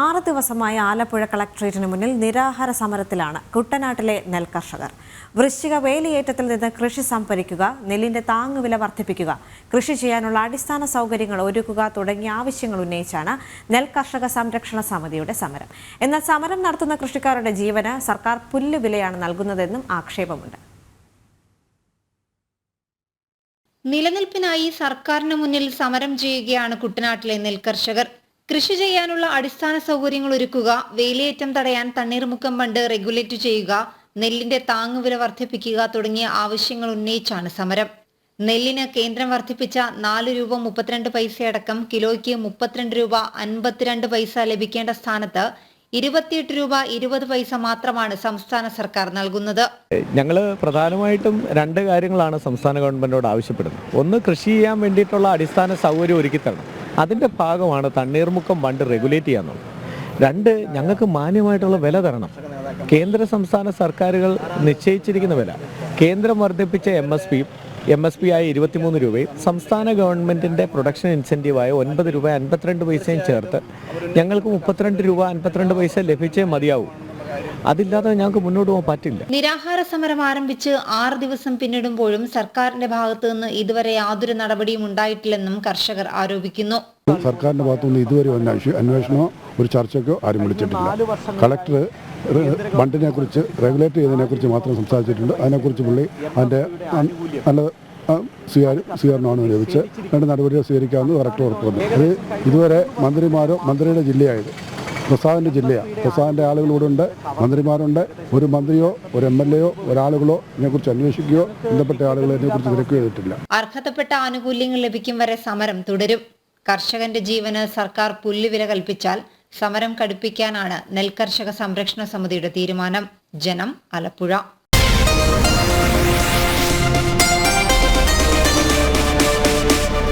6 ദിവസമായി ആലപ്പുഴ കളക്ടറേറ്റിന് മുന്നിൽ നിരാഹാര സമരത്തിലാണ് കുട്ടനാട്ടിലെ നെൽകർഷകർ. വൃശ്ചിക വേലിയേറ്റത്തിൽ നിന്ന് കൃഷി സംഭരിക്കുക, നെല്ലിന്റെ താങ്ങുവില വർദ്ധിപ്പിക്കുക, കൃഷി ചെയ്യാനുള്ള അടിസ്ഥാന സൗകര്യങ്ങൾ ഒരുക്കുക തുടങ്ങിയ ആവശ്യങ്ങൾ ഉന്നയിച്ചാണ് നെൽകർഷക സംരക്ഷണ സമിതിയുടെ സമരം. എന്നാൽ സമരം നടത്തുന്ന കൃഷിക്കാരുടെ ജീവന് സർക്കാർ പുല്ലുവിലയാണ് നൽകുന്നതെന്നും ആക്ഷേപമുണ്ട്. നിലനിൽപ്പിനായി സർക്കാരിന് മുന്നിൽ സമരം ചെയ്യുകയാണ് കുട്ടനാട്ടിലെ നെൽകർഷകർ. കൃഷി ചെയ്യാനുള്ള അടിസ്ഥാന സൗകര്യങ്ങൾ ഒരുക്കുക, വേലിയേറ്റം തടയാൻ തണ്ണീർമുക്കം ബണ്ട് റെഗുലേറ്റ് ചെയ്യുക, നെല്ലിന്റെ താങ്ങുവില വർദ്ധിപ്പിക്കുക തുടങ്ങിയ ആവശ്യങ്ങൾ ഉന്നയിച്ചാണ് സമരം. നെല്ലിന് കേന്ദ്രം വർദ്ധിപ്പിച്ച 4 രൂപ 32 പൈസയടക്കം കിലോയ്ക്ക് 32 രൂപ 52 പൈസ ലഭിക്കേണ്ട സ്ഥാനത്ത് 28 രൂപ 20 പൈസ മാത്രമാണ് സംസ്ഥാന സർക്കാർ നൽകുന്നത്. ഞങ്ങൾ പ്രധാനമായിട്ടും 2 കാര്യങ്ങളാണ് സംസ്ഥാന ഗവൺമെന്റിനോട് ആവശ്യപ്പെടുന്നത്. ഒന്ന്, കൃഷി ചെയ്യാൻ വേണ്ടിയിട്ടുള്ള അടിസ്ഥാന സൗകര്യം ഒരുക്കി തരണം. അതിൻ്റെ ഭാഗമാണ് തണ്ണീർമുക്കം ബണ്ട് റെഗുലേറ്റ് ചെയ്യാന്നുള്ളത്. 2, ഞങ്ങൾക്ക് മാന്യമായിട്ടുള്ള വില തരണം. കേന്ദ്ര സംസ്ഥാന സർക്കാരുകൾ നിശ്ചയിച്ചിരിക്കുന്ന വില, കേന്ദ്രം വർദ്ധിപ്പിച്ച എം എസ് പി ആയ 23 രൂപയും സംസ്ഥാന ഗവൺമെൻറ്റിൻ്റെ പ്രൊഡക്ഷൻ ഇൻസെൻറ്റീവായ 9 രൂപ 52 പൈസയും ചേർത്ത് ഞങ്ങൾക്ക് 32 രൂപ 52 പൈസ ലഭിച്ചേ മതിയാവും. അതില്ലാതെ ഞങ്ങൾക്ക് മുന്നോട്ട് പോകാൻ പറ്റില്ല. നിരാഹാര സമരം ആരംഭിച്ച് 6 ദിവസം പിന്നിടുമ്പോഴും സർക്കാരിന്റെ ഭാഗത്തു നിന്ന് ഇതുവരെ യാതൊരു നടപടിയും ഉണ്ടായിട്ടില്ലെന്നും കർഷകർ ആരോപിക്കുന്നു. സർക്കാരിന്റെ ഭാഗത്തുനിന്ന് ഇതുവരെ അന്വേഷണമോ ഒരു ചർച്ചയ്ക്കോ ആരും വിളിച്ചിട്ടില്ല. കളക്ടർ ബണ്ടിനെ കുറിച്ച് റെഗുലേറ്റ് ചെയ്തതിനെ കുറിച്ച് മാത്രം സംസാരിച്ചിട്ടുണ്ട്. അതിനെക്കുറിച്ച് പുള്ളി അതിൻ്റെ നല്ല സ്വീകരണമാണ് ലഭിച്ച് രണ്ട് നടപടികൾ സ്വീകരിക്കാമെന്ന് കളക്ടർ ഉറപ്പ് വന്നു. അത് ഇതുവരെ മന്ത്രിയുടെ ജില്ലയായത് പ്രസാദിൻ്റെ ജില്ലയാണ്. പ്രസാദിൻ്റെ ആളുകളിവിടെ ഉണ്ട്, മന്ത്രിമാരുണ്ട്. ഒരു മന്ത്രിയോ ഒരു MLA ഒരാളുകളോ ഇതിനെക്കുറിച്ച് അന്വേഷിക്കുകയോ ബന്ധപ്പെട്ട ആളുകൾ ഇതിനെക്കുറിച്ച് തിരക്കുകയോ ചെയ്തിട്ടില്ല. അർഹതപ്പെട്ട ആനുകൂല്യങ്ങൾ ലഭിക്കും വരെ സമരം തുടരും. കർഷകന്റെ ജീവന് സർക്കാർ പുല്ലുവില കൽപ്പിച്ചാൽ സമരം കടുപ്പിക്കാനാണ് നെൽകർഷക സംരക്ഷണ സമിതിയുടെ തീരുമാനം. ജനം, ആലപ്പുഴ.